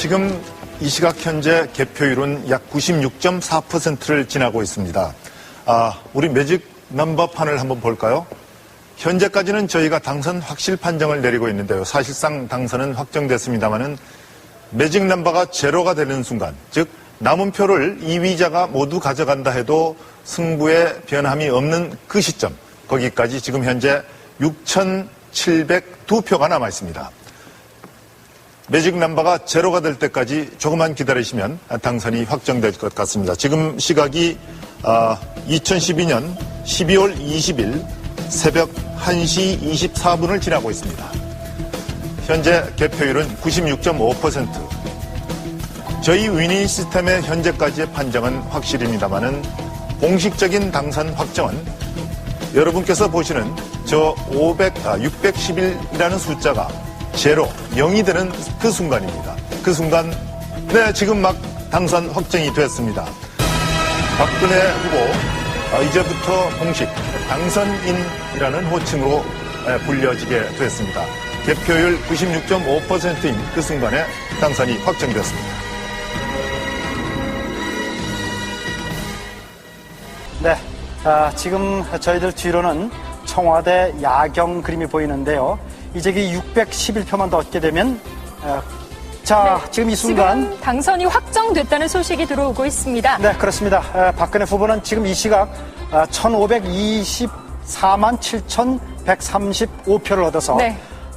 지금 이 시각 현재 개표율은 약 96.4%를 지나고 있습니다. 우리 매직 넘버판을 한번 볼까요? 현재까지는 저희가 당선 확실 판정을 내리고 있는데요. 사실상 당선은 확정됐습니다만은 매직 넘버가 제로가 되는 순간, 즉 남은 표를 2위자가 모두 가져간다 해도 승부에 변함이 없는 그 시점, 거기까지 지금 현재 6,702표가 남아 있습니다. 매직 넘버가 제로가 될 때까지 조금만 기다리시면 당선이 확정될 것 같습니다. 지금 시각이 2012년 12월 20일 새벽 1시 24분을 지나고 있습니다. 현재 개표율은 96.5%. 저희 위닝 시스템의 현재까지의 판정은 확실입니다만은 공식적인 당선 확정은 여러분께서 보시는 저 611이라는 숫자가 제로, 0이 되는 그 순간입니다. 그 순간, 네, 지금 막 당선 확정이 됐습니다. 박근혜 후보, 이제부터 공식 당선인이라는 호칭으로 불려지게 됐습니다. 개표율 96.5%인 그 순간에 당선이 확정됐습니다. 네, 지금 저희들 뒤로는 청와대 야경 그림이 보이는데요. 이제 611표만 더 얻게 되면 지금 이 순간 지금 당선이 확정됐다는 소식이 들어오고 있습니다. 네, 그렇습니다. 박근혜 후보는 지금 이 시각 1,524만 7,135표를 얻어서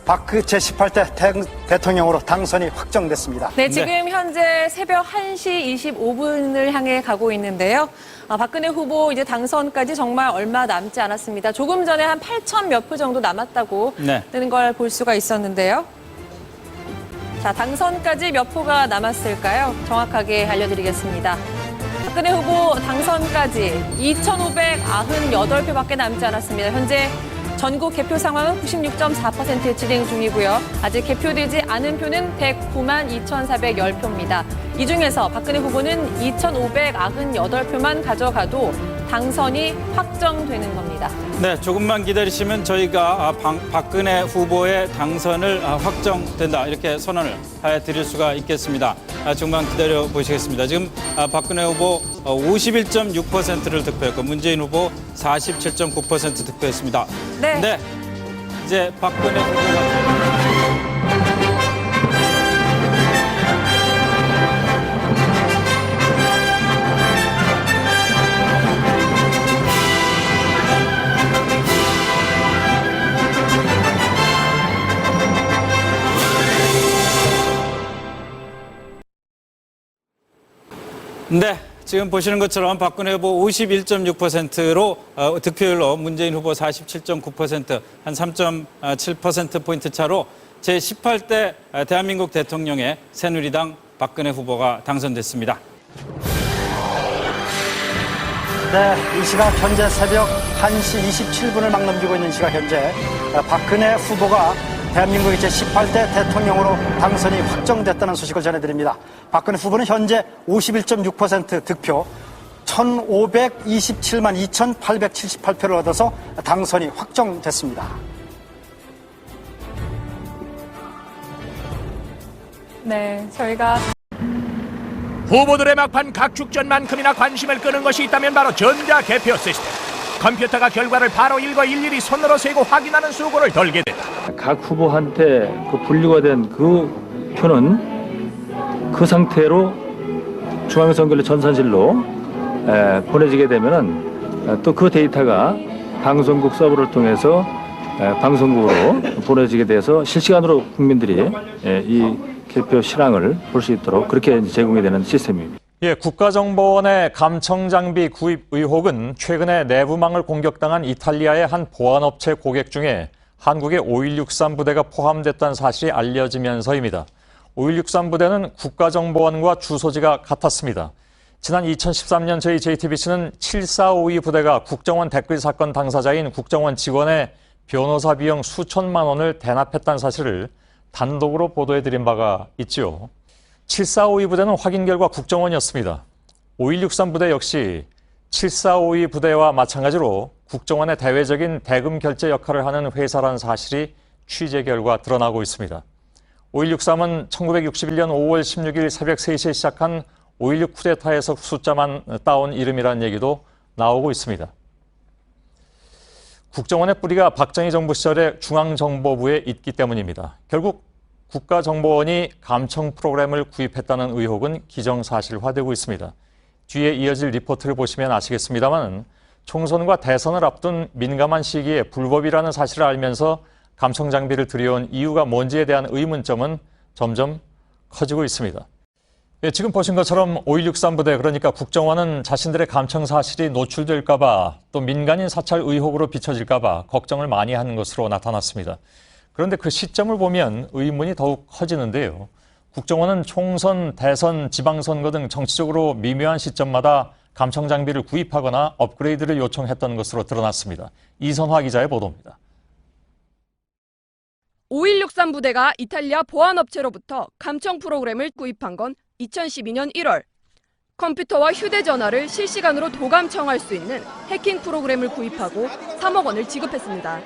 제18대 대통령으로 당선이 확정됐습니다. 네, 지금 현재 새벽 1시 25분을 향해 가고 있는데요. 박근혜 후보 이제 당선까지 정말 얼마 남지 않았습니다. 조금 전에 한 8천 몇 표 정도 남았다고 뜨는 걸 볼 수가 있었는데요. 자, 당선까지 몇 표가 남았을까요? 정확하게 알려드리겠습니다. 박근혜 후보 당선까지 2,598표밖에 남지 않았습니다. 현재 전국 개표 상황은 96.4% 진행 중이고요. 아직 개표되지 않은 표는 109만 2,410표입니다. 이 중에서 박근혜 후보는 2,598표만 가져가도 당선이 확정되는 겁니다. 네, 조금만 기다리시면 저희가 박근혜 후보의 당선을 확정된다 이렇게 선언을 드릴 수가 있겠습니다. 조금만 기다려 보시겠습니다. 지금 박근혜 후보 51.6%를 득표했고 문재인 후보 47.9% 득표했습니다. 네, 이제 박근혜 후보가 네, 지금 보시는 것처럼 박근혜 후보 51.6%로 득표율로 문재인 후보 47.9%, 한 3.7%포인트 차로 제18대 대한민국 대통령의 새누리당 박근혜 후보가 당선됐습니다. 네, 이 시각 현재 새벽 1시 27분을 막 넘기고 있는 시각 현재 박근혜 후보가 대한민국의 제18대 대통령으로 당선이 확정됐다는 소식을 전해드립니다. 박근혜 후보는 현재 51.6% 득표 1,527만 2,878표를 얻어서 당선이 확정됐습니다. 네, 저희가 후보들의 막판 각축전만큼이나 관심을 끄는 것이 있다면 바로 전자개표 시스템. 컴퓨터가 결과를 바로 읽어 일일이 손으로 세고 확인하는 수고를 덜게 된다. 각 후보한테 분류가 된 그 표는 그 상태로 중앙선거일 전산실로 보내지게 되면은 또 그 데이터가 방송국 서버를 통해서 방송국으로 보내지게 돼서 실시간으로 국민들이 이 개표 실황을 볼 수 있도록 그렇게 제공이 되는 시스템입니다. 예, 국가정보원의 감청장비 구입 의혹은 최근에 내부망을 공격당한 이탈리아의 한 보안업체 고객 중에 한국의 5163 부대가 포함됐다는 사실이 알려지면서입니다. 5163 부대는 국가정보원과 주소지가 같았습니다. 지난 2013년 저희 JTBC는 7452 부대가 국정원 댓글 사건 당사자인 국정원 직원의 변호사 비용 수천만 원을 대납했다는 사실을 단독으로 보도해드린 바가 있죠. 7452 부대는 확인 결과 국정원이었습니다. 5163 부대 역시 7452 부대와 마찬가지로 국정원의 대외적인 대금 결제 역할을 하는 회사라는 사실이 취재 결과 드러나고 있습니다. 5.16.3은 1961년 5월 16일 새벽 3시에 시작한 5.16 쿠데타에서 숫자만 따온 이름이라는 얘기도 나오고 있습니다. 국정원의 뿌리가 박정희 정부 시절의 중앙정보부에 있기 때문입니다. 결국 국가정보원이 감청 프로그램을 구입했다는 의혹은 기정사실화되고 있습니다. 뒤에 이어질 리포트를 보시면 아시겠습니다만 총선과 대선을 앞둔 민감한 시기에 불법이라는 사실을 알면서 감청 장비를 들여온 이유가 뭔지에 대한 의문점은 점점 커지고 있습니다. 예, 지금 보신 것처럼 5.16 부대, 그러니까 국정원은 자신들의 감청 사실이 노출될까 봐, 또 민간인 사찰 의혹으로 비춰질까 봐 걱정을 많이 하는 것으로 나타났습니다. 그런데 그 시점을 보면 의문이 더욱 커지는데요. 국정원은 총선, 대선, 지방선거 등 정치적으로 미묘한 시점마다 감청 장비를 구입하거나 업그레이드를 요청했던 것으로 드러났습니다. 이선화 기자의 보도입니다. 5.16 부대가 이탈리아 보안업체로부터 감청 프로그램을 구입한 건 2012년 1월. 컴퓨터와 휴대전화를 실시간으로 도감청할 수 있는 해킹 프로그램을 구입하고 3억 원을 지급했습니다.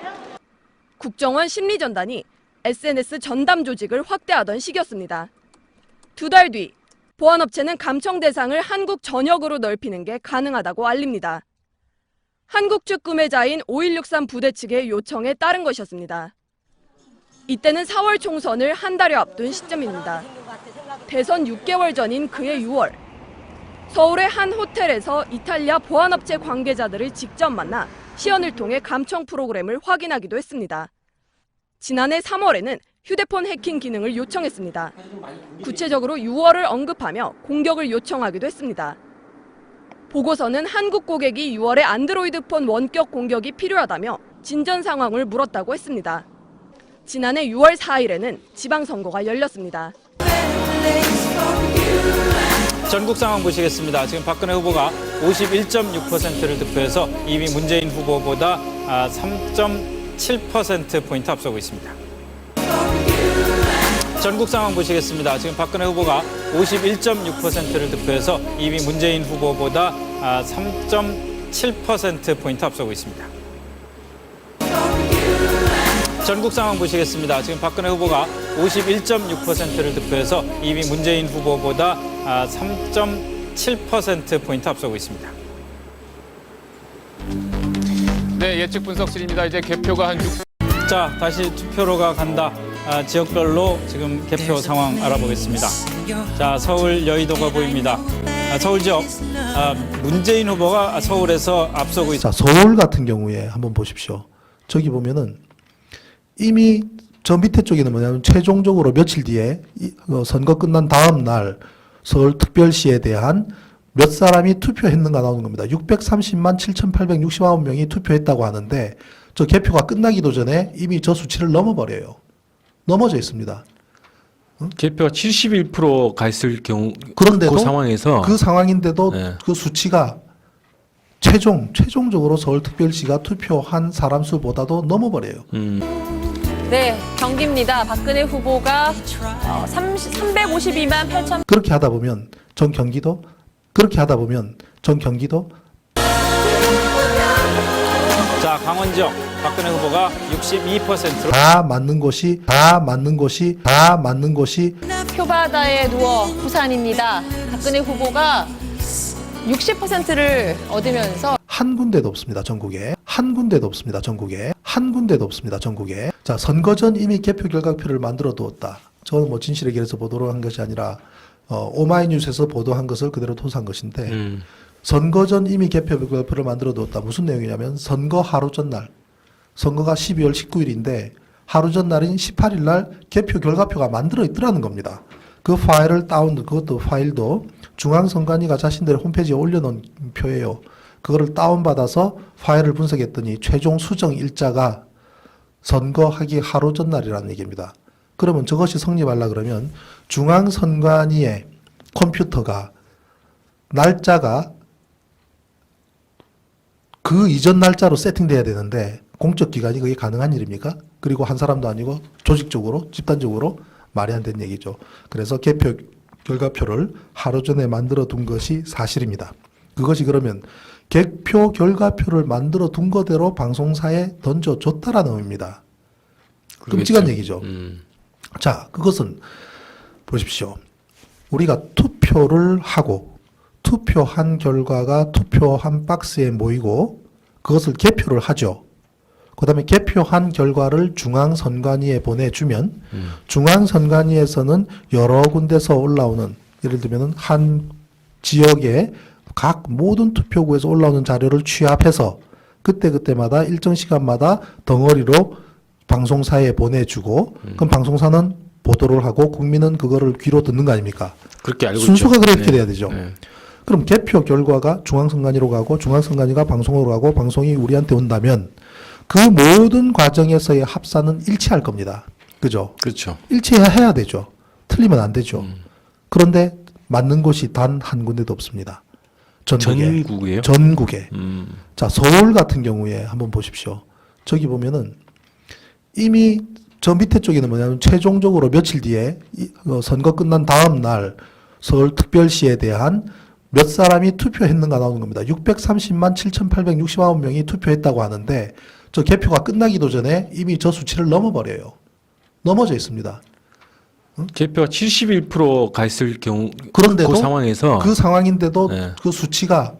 국정원 심리전단이 SNS 전담 조직을 확대하던 시기였습니다. 2달 뒤, 보안업체는 감청 대상을 한국 전역으로 넓히는 게 가능하다고 알립니다. 한국 측 구매자인 5.16 부대 측의 요청에 따른 것이었습니다. 이때는 4월 총선을 한 달여 앞둔 시점입니다. 대선 6개월 전인 그해 6월, 서울의 한 호텔에서 이탈리아 보안업체 관계자들을 직접 만나 시연을 통해 감청 프로그램을 확인하기도 했습니다. 지난해 3월에는 휴대폰 해킹 기능을 요청했습니다. 구체적으로 6월을 언급하며 공격을 요청하기도 했습니다. 보고서는 한국 고객이 6월에 안드로이드폰 원격 공격이 필요하다며 진전 상황을 물었다고 했습니다. 지난해 6월 4일에는 지방선거가 열렸습니다. 전국 상황 보시겠습니다. 지금 박근혜 후보가 51.6%를 득표해서 이미 문재인 후보보다 3.7%포인트 앞서고 있습니다. 전국 상황 보시겠습니다. 지금 박근혜 후보가 51.6%를 득표해서 이미 문재인 후보보다 3.7%포인트 앞서고 있습니다. 전국 상황 보시겠습니다. 지금 박근혜 후보가 51.6%를 득표해서 이미 문재인 후보보다 3.7%포인트 앞서고 있습니다. 네, 예측 분석실입니다. 이제 개표가 한 6... 자, 다시 투표로가 간다. 지역별로 지금 개표 상황 알아보겠습니다. 자, 서울 여의도가 보입니다. 서울 지역 문재인 후보가 서울에서 앞서고 있습니다. 자, 서울 같은 경우에 한번 보십시오. 저기 보면은 이미 저 밑에 쪽에는 뭐냐면 최종적으로 며칠 뒤에 선거 끝난 다음 날 서울특별시에 대한 몇 사람이 투표했는가 나오는 겁니다. 630만 7,869명이 투표했다고 하는데 저 개표가 끝나기도 전에 이미 저 수치를 넘어버려요. 넘어져 있습니다. 개표가 71%가 있을 경우 그런데도 그 상황에서 그 상황인데도 네. 그 수치가 최종적으로 서울특별시가 투표한 사람 수보다도 넘어버려요. 네, 경기입니다. 박근혜 후보가 352만 8천. 그렇게 하다 보면 전 경기도 자, 강원 지역 박근혜 후보가 62%로 다 맞는 것이 표바다에 누워 부산입니다. 박근혜 후보가 60%를 얻으면서 한 군데도 없습니다. 전국에. 자, 선거 전 이미 개표 결과표를 만들어 두었다. 저는 뭐 진실의 길에서 보도를 한 것이 아니라 오마이뉴스에서 보도한 것을 그대로 토스한 것인데 선거 전 이미 개표 결과표를 만들어 두었다. 무슨 내용이냐면 선거 하루 전날, 선거가 12월 19일인데 하루 전날인 18일 날 개표 결과표가 만들어 있더라는 겁니다. 그 파일을 그것도 파일도 중앙선관위가 자신들의 홈페이지에 올려놓은 표예요. 그거를 다운받아서 파일을 분석했더니 최종 수정 일자가 선거하기 하루 전날이라는 얘기입니다. 그러면 저것이 성립하려 그러면 중앙선관위의 컴퓨터가 날짜가 그 이전 날짜로 세팅돼야 되는데 공적기관이 그게 가능한 일입니까? 그리고 한 사람도 아니고 조직적으로 집단적으로 말이 안 되는 얘기죠. 그래서 개표 결과표를 하루 전에 만들어 둔 것이 사실입니다. 그것이 그러면 개표 결과표를 만들어 둔 거대로 방송사에 던져줬다라는 의미입니다. 끔찍한 얘기죠. 자, 그것은 보십시오. 우리가 투표를 하고 투표한 결과가 투표한 박스에 모이고 그것을 개표를 하죠. 그 다음에 개표한 결과를 중앙선관위에 보내주면 중앙선관위에서는 여러 군데서 올라오는, 예를 들면 한 지역의 각 모든 투표구에서 올라오는 자료를 취합해서 그때그때마다 일정 시간마다 덩어리로 방송사에 보내주고 그럼 방송사는 보도를 하고 국민은 그거를 귀로 듣는 거 아닙니까? 그렇게 알고 순서가 있죠. 그렇게 네. 돼야 되죠. 네. 그럼 개표 결과가 중앙선관위로 가고 중앙선관위가 방송으로 가고 방송이 우리한테 온다면 그 모든 과정에서의 합산은 일치할 겁니다. 그죠? 그렇죠. 일치해야 되죠. 틀리면 안 되죠. 그런데 맞는 곳이 단 한 군데도 없습니다. 전국이에요? 전국에. 자, 서울 같은 경우에 한번 보십시오. 저기 보면은 이미 저 밑에 쪽에는 뭐냐면 최종적으로 며칠 뒤에 선거 끝난 다음 날 서울특별시에 대한 몇 사람이 투표했는가 나오는 겁니다. 630만 7,869명이 투표했다고 하는데 저 개표가 끝나기도 전에 이미 저 수치를 넘어버려요. 넘어져 있습니다. 개표가 71%가 있을 경우 그런데도 그 상황에서 그 상황인데도 네. 그 수치가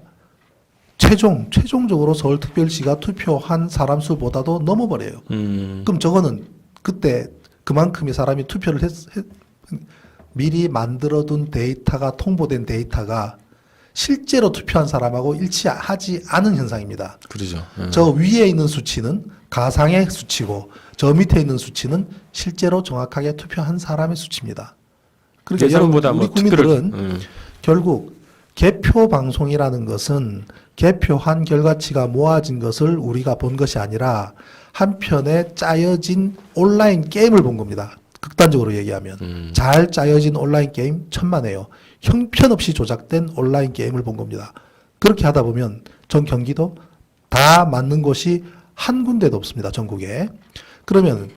최종적으로 서울특별시가 투표한 사람 수보다도 넘어버려요. 그럼 저거는 그때 그만큼의 사람이 투표를 미리 만들어둔 데이터가 통보된 데이터가 실제로 투표한 사람하고 일치하지 않은 현상입니다. 그러죠. 저 위에 있는 수치는 가상의 수치고 저 밑에 있는 수치는 실제로 정확하게 투표한 사람의 수치입니다. 그러니까 여러분, 우리 국민들은 결국 개표 방송이라는 것은 개표한 결과치가 모아진 것을 우리가 본 것이 아니라 한편에 짜여진 온라인 게임을 본 겁니다. 극단적으로 얘기하면 잘 짜여진 온라인 게임 천만에요. 형편없이 조작된 온라인 게임을 본 겁니다. 그렇게 하다 보면 전 경기도 다 맞는 곳이 한 군데도 없습니다. 전국에. 그러면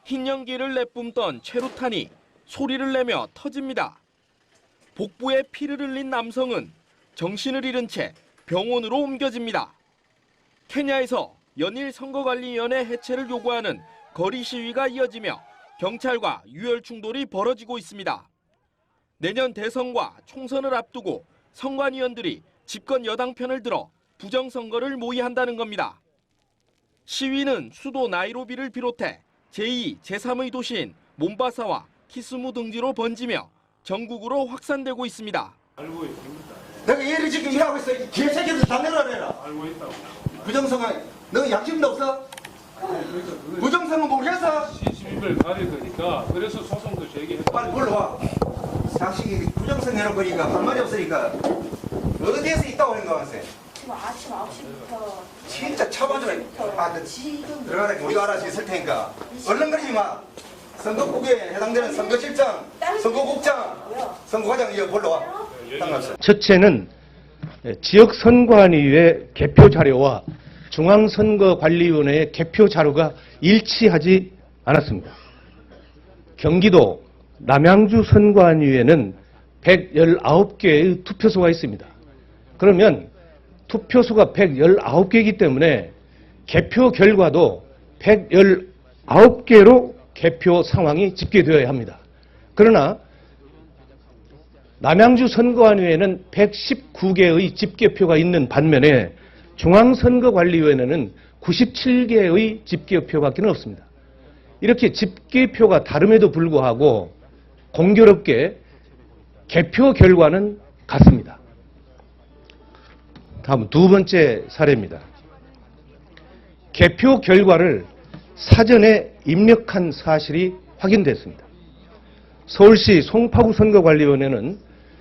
흰 연기를 내뿜던 최루탄이 소리를 내며 터집니다. 복부에 피를 흘린 남성은 정신을 잃은 채 병원으로 옮겨집니다. 케냐에서 연일 선거관리위원회 해체를 요구하는 거리 시위가 이어지며 경찰과 유혈 충돌이 벌어지고 있습니다. 내년 대선과 총선을 앞두고 선관위원들이 집권 여당 편을 들어 부정선거를 모의한다는 겁니다. 시위는 수도 나이로비를 비롯해 제2, 제3의 도시인 몬바사와 키스무 등지로 번지며 전국으로 확산되고 있습니다. 알고 있습니다. 내가 얘를 지금 일하고 있어. 이 개새끼들 다 내려내라. 알고 있다고. 부정선거, 너 양심도 없어? 부정선거 모르겠어? 시집을 가릴 거니까 그래서 소송도 제기했다. 빨리 불러와. 당신이 부정선거 해놓은 거니까 할 말이 없으니까 어디에서 있다고 하는 거야? 지금 아침 9시부터 진짜 차봐줘라. 아, 지금 들어가라. 우리가 알아서 있을 테니까. 얼른 그러지 마. 선거국에 해당되는 선거실장, 선거국장, 선거과장 이거 불러와. 첫째는 지역선관위의 개표 자료와 중앙선거관리위원회의 개표 자료가 일치하지 않았습니다. 경기도 남양주 선관위에는 119개의 투표소가 있습니다. 그러면 투표소가 119개이기 때문에 개표 결과도 119개로 개표 상황이 집계되어야 합니다. 그러나 남양주 선거관위에는 119개의 집계표가 있는 반면에 중앙선거관리위원회는 97개의 집계표밖에 없습니다. 이렇게 집계표가 다름에도 불구하고 공교롭게 개표 결과는 같습니다. 다음 두 번째 사례입니다. 개표 결과를 사전에 입력한 사실이 확인됐습니다. 서울시 송파구 선거관리위원회는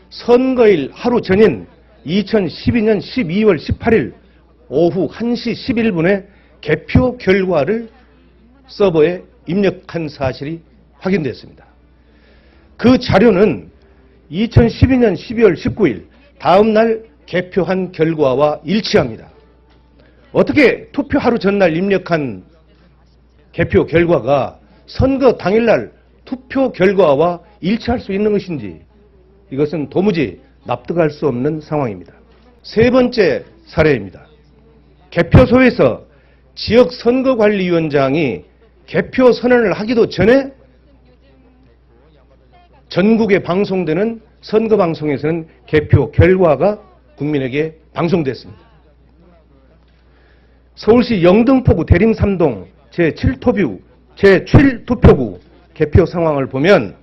선거일 하루 전인 2012년 12월 18일 오후 1시 11분에 개표 결과를 서버에 입력한 사실이 확인됐습니다. 그 자료는 2012년 12월 19일 다음 날 개표한 결과와 일치합니다. 어떻게 투표 하루 전날 입력한 개표 결과가 선거 당일날 투표 결과와 일치할 수 있는 것인지 이것은 도무지 납득할 수 없는 상황입니다. 세 번째 사례입니다. 개표소에서 지역선거관리위원장이 개표 선언을 하기도 전에 전국에 방송되는 선거방송에서는 개표 결과가 국민에게 방송됐습니다. 서울시 영등포구 대림 3동 제7투표구 개표 상황을 보면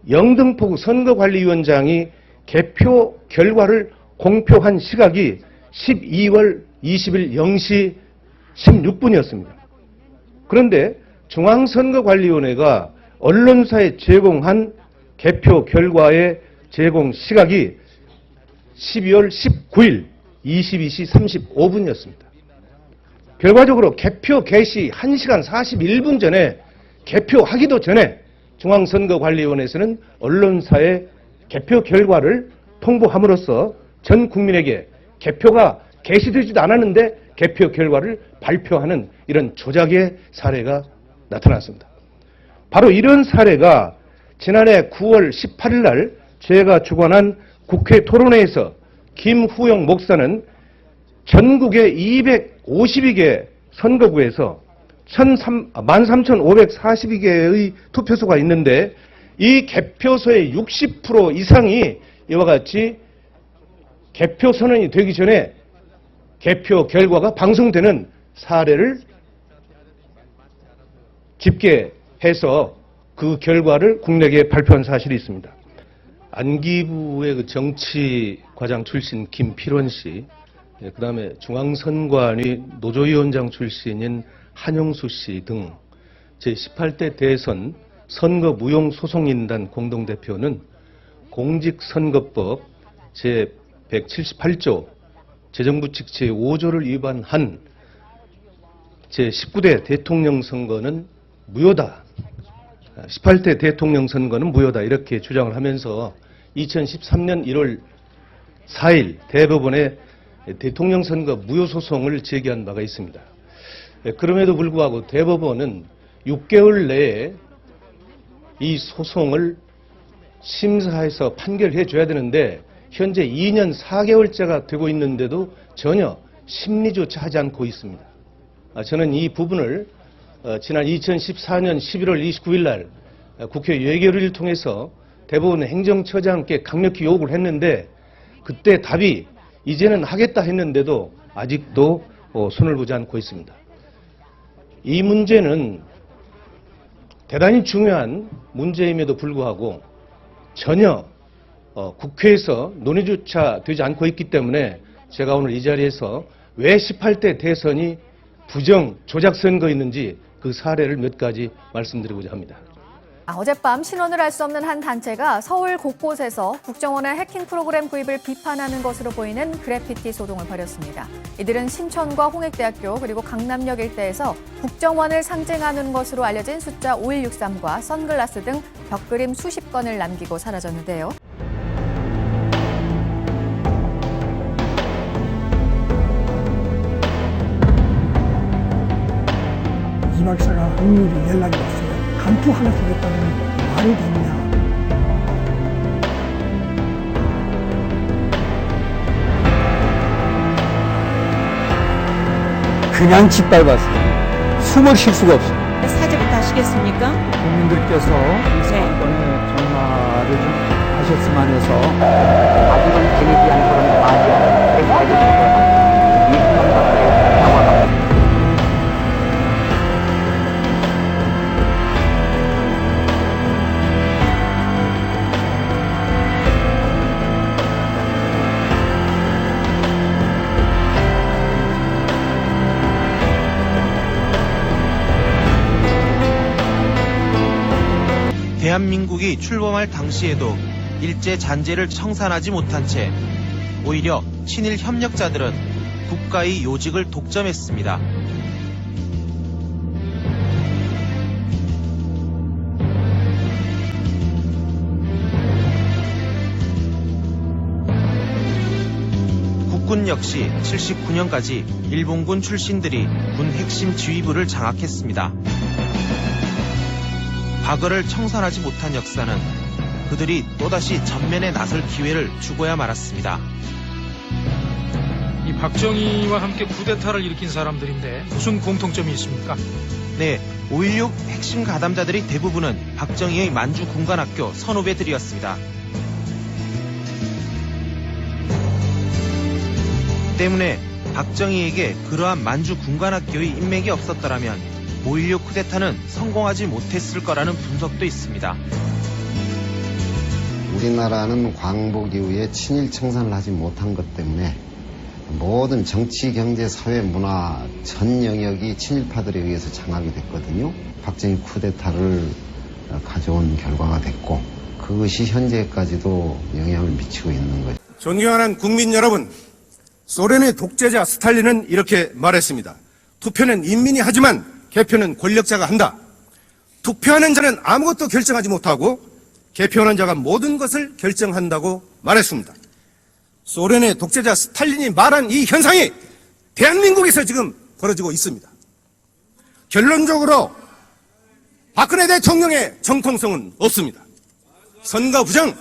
영등포구 선거관리위원장이 개표 결과를 공표한 시각이 12월 20일 0시 16분이었습니다. 그런데 중앙선거관리위원회가 언론사에 제공한 개표 결과의 제공 시각이 12월 19일 22시 35분이었습니다. 결과적으로 개표 개시 1시간 41분 전에 개표하기도 전에 중앙선거관리위원회에서는 언론사에 개표 결과를 통보함으로써 전 국민에게 개표가 개시되지도 않았는데 개표 결과를 발표하는 이런 조작의 사례가 나타났습니다. 바로 이런 사례가 지난해 9월 18일 날 제가 주관한 국회 토론회에서 김후영 목사는 전국의 252개 선거구에서 13,542개의 투표소가 있는데 이 개표소의 60% 이상이 이와 같이 개표 선언이 되기 전에 개표 결과가 방송되는 사례를 집계해서 그 결과를 국내에 발표한 사실이 있습니다. 안기부의 그 정치과장 출신 김필원 씨, 그 다음에 중앙선관위 노조위원장 출신인 한영수 씨 등 제18대 대선 선거무용소송인단 공동대표는 공직선거법 제178조 재정부칙 제5조를 위반한 제19대 대통령 선거는 무효다. 18대 대통령 선거는 무효다. 이렇게 주장을 하면서 2013년 1월 4일 대법원에 대통령 선거 무효 소송을 제기한 바가 있습니다. 그럼에도 불구하고 대법원은 6개월 내에 이 소송을 심사해서 판결해 줘야 되는데 현재 2년 4개월째가 되고 있는데도 전혀 심리조차 하지 않고 있습니다. 저는 이 부분을 지난 2014년 11월 29일 날 국회 예결위를 통해서 대법원 행정처장께 강력히 요구를 했는데 그때 답이 이제는 하겠다 했는데도 아직도 손을 보지 않고 있습니다. 이 문제는 대단히 중요한 문제임에도 불구하고 전혀 국회에서 논의조차 되지 않고 있기 때문에 제가 오늘 이 자리에서 왜 18대 대선이 부정 조작 선거였는지 그 사례를 몇 가지 말씀드리고자 합니다. 어젯밤 신원을 알 수 없는 한 단체가 서울 곳곳에서 국정원의 해킹 프로그램 구입을 비판하는 것으로 보이는 그래피티 소동을 벌였습니다. 이들은 신천과 홍익대학교 그리고 강남역 일대에서 국정원을 상징하는 것으로 알려진 숫자 5163과 선글라스 등 벽그림 수십 건을 남기고 사라졌는데요. 이 박사가 확률이 연락이 왔어요. 감투 하나 주겠다는 말이 되느냐. 그냥 짓밟았어요. 숨을 쉴 수가 없어요. 사죄부터 하시겠습니까? 국민들께서 사건의 전말을 좀 하셨으면 해서 아직은 재미있지 않은 그런 말이 대한민국이 출범할 당시에도 일제 잔재를 청산하지 못한 채 오히려 친일 협력자들은 국가의 요직을 독점했습니다. 이분 역시 79년까지 일본군 출신들이 군 핵심 지휘부를 장악했습니다. 과거를 청산하지 못한 역사는 그들이 또다시 전면에 나설 기회를 주고야 말았습니다. 이 박정희와 함께 쿠데타를 일으킨 사람들인데 무슨 공통점이 있습니까? 네, 5.16 핵심 가담자들이 대부분은 박정희의 만주 군관학교 선후배들이었습니다. 때문에 박정희에게 그러한 만주 군관학교의 인맥이 없었더라면 5.16 쿠데타는 성공하지 못했을 거라는 분석도 있습니다. 우리나라는 광복 이후에 친일 청산을 하지 못한 것 때문에 모든 정치, 경제, 사회, 문화 전 영역이 친일파들에 의해서 장악이 됐거든요. 박정희 쿠데타를 가져온 결과가 됐고 그것이 현재까지도 영향을 미치고 있는 거죠. 존경하는 국민 여러분, 소련의 독재자 스탈린은 이렇게 말했습니다. 투표는 인민이 하지만 개표는 권력자가 한다. 투표하는 자는 아무것도 결정하지 못하고 개표하는 자가 모든 것을 결정한다고 말했습니다. 소련의 독재자 스탈린이 말한 이 현상이 대한민국에서 지금 벌어지고 있습니다. 결론적으로 박근혜 대통령의 정통성은 없습니다. 선거 부정,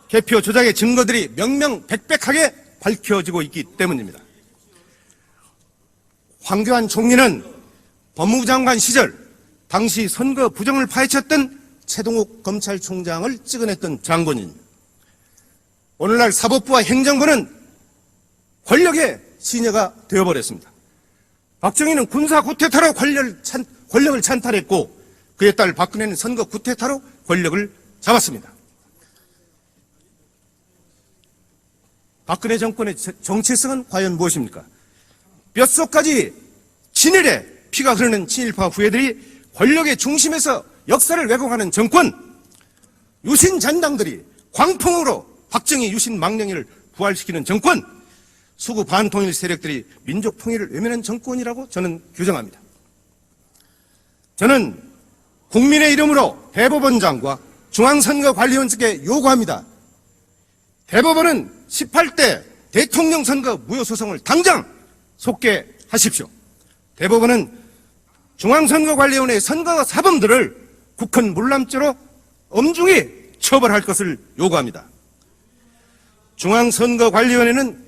개표 조작의 증거들이 명명백백하게 밝혀지고 있기 때문입니다. 황교안 총리는 법무부 장관 시절 당시 선거 부정을 파헤쳤던 최동욱 검찰총장을 찍어냈던 장본인입니다. 오늘날 사법부와 행정부는 권력의 시녀가 되어버렸습니다. 박정희는 군사 구태타로 권력을 찬탈했고 그에 따라 박근혜는 선거 구태타로 권력을 잡았습니다. 박근혜 정권의 정체성은 과연 무엇입니까? 뼛속까지 친일의 피가 흐르는 친일파 후예들이 권력의 중심에서 역사를 왜곡하는 정권, 유신 잔당들이 광풍으로 박정희 유신 망령이를 부활시키는 정권, 수구 반통일 세력들이 민족 통일을 외면한 정권이라고 저는 규정합니다. 저는 국민의 이름으로 대법원장과 중앙선거관리원 측에 요구합니다. 대법원은 18대 대통령 선거 무효소송을 당장 속개하십시오. 대법원은 중앙선거관리위원회의 선거 사범들을 국헌 물람죄로 엄중히 처벌할 것을 요구합니다. 중앙선거관리위원회는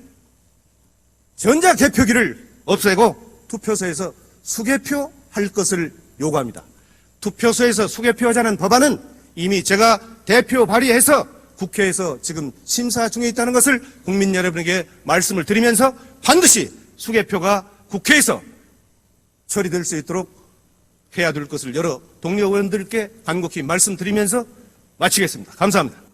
전자개표기를 없애고 투표소에서 수개표할 것을 요구합니다. 투표소에서 수개표하자는 법안은 이미 제가 대표 발의해서 국회에서 지금 심사 중에 있다는 것을 국민 여러분에게 말씀을 드리면서 반드시 수개표가 국회에서 처리될 수 있도록 해야 될 것을 여러 동료 의원들께 간곡히 말씀드리면서 마치겠습니다. 감사합니다.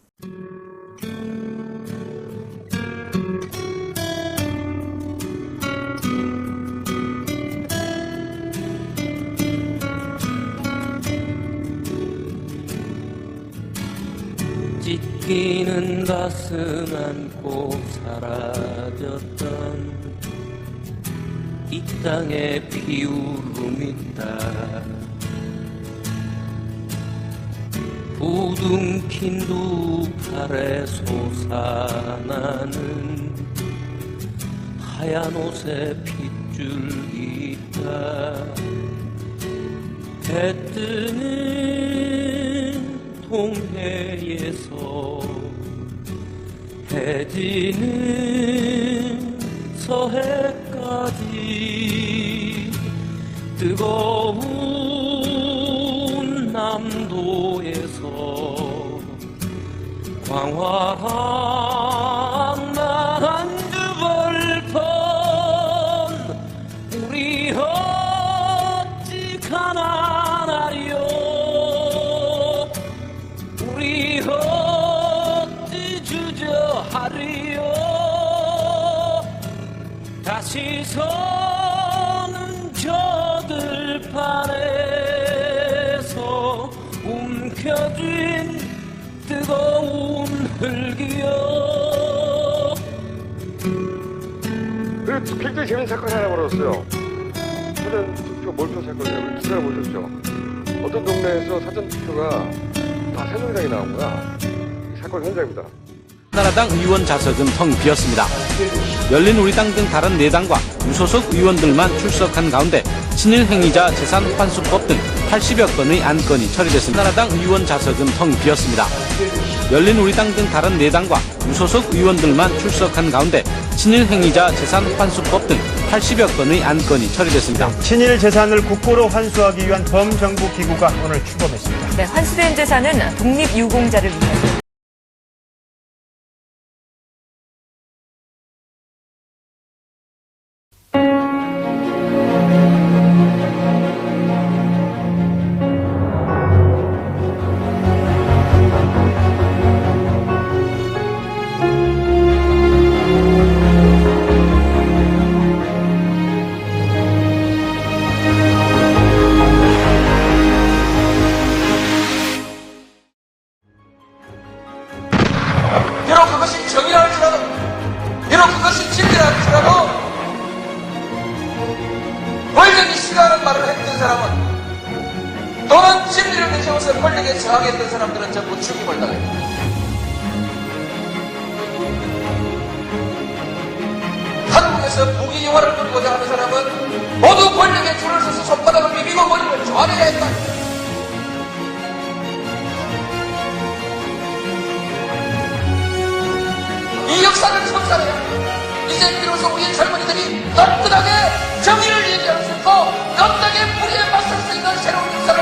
찢기는 가슴 안고 사라졌던 이 땅에 비울음 있다. 부둥킨 두 팔에 솟아나는 하얀 옷에 핏줄이 있다. 해 뜨는 동해에서 해 지는 서해까지 뜨거운 남도에서 광활한 만주 벌판 우리 어찌 가난하리요 우리 어찌 주저하리요 다시 서는 저들판에서 움켜쥔 뜨거운 흙이요. 그리고 굉장히 재밌는 사건이 하나 벌어졌어요. 사전투표 몰표 사건이라고 기사를 보셨죠? 어떤 동네에서 사전투표가 다 새누리당이 나온 거야. 이 사건 현장입니다. 나라당 의원 좌석은 텅 비었습니다. 열린우리당 등 다른 4당과 무소속 의원들만 출석한 가운데 친일 행위자 재산 환수법 등 80여 건의 안건이 처리됐습니다. 나라당 의원 좌석은 텅 비었습니다. 열린우리당 등 다른 4당과 무소속 의원들만 출석한 가운데 친일 행위자 재산 환수법 등 80여 건의 안건이 처리됐습니다. 친일 재산을 국고로 환수하기 위한 범정부 기구가 오늘 출범했습니다. 네, 환수된 재산은 독립유공자를 위해 비록 그것이 정의라 할지라도, 비록 그것이 진리라 할지라도, 권력이 싫어하는 말을 했던 사람은, 또는 진리를 내세워서 권력에 저항했던 사람들은 전부 죽임을 당합니다. 한국에서 부귀영화를 누리고자 하는 사람은 모두 권력에 줄을 서서 손바닥을 비비고 머리를 조아려야 했다. 이 역사를 청산해야 이제 비로소 우리 젊은이들이 떳떳하게 정의를 얘기할 수 있고 떳떳하게 불의에 맞설 수 있는 새로운 역사를